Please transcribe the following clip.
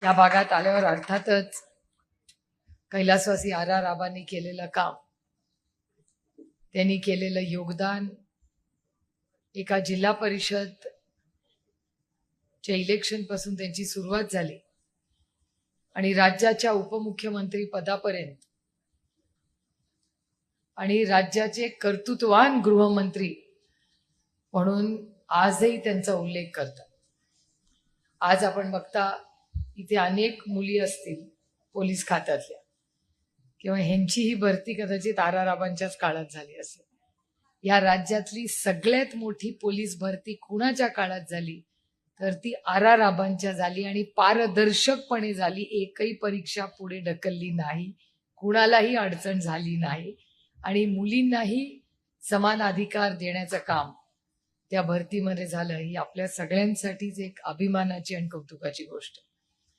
या भागात आल्यावर अर्थातच कैलासवासी आर.आर. आबांनी केलेलं काम, त्यांनी केलेलं योगदान, एका जिल्हा परिषद च्या इलेक्शन पासून त्यांची सुरुवात झाली आणि राज्याच्या उपमुख्यमंत्री पदापर्यंत आणि राज्याचे कर्तृत्ववान गृहमंत्री म्हणून आजही त्यांचा उल्लेख करतात. आज आपण बघता इथे अनेक मुली असतील पोलीस खात्यातल्या, किंवा ह्यांची ही भरती कदाचित आर.आर. आबांच्याच काळात झाली असेल. या राज्यातली सगळ्यात मोठी पोलीस भरती कुणाच्या काळात झाली तर ती आर.आर. आबांच्या झाली आणि पारदर्शकपणे झाली. एकही परीक्षा पुढे ढकलली नाही, कुणालाही अडचण झाली नाही आणि मुलींनाही समान अधिकार देण्याचं काम त्या भरतीमध्ये झालं. ही आपल्या सगळ्यांसाठीच एक अभिमानाची आणि कौतुकाची गोष्ट आहे.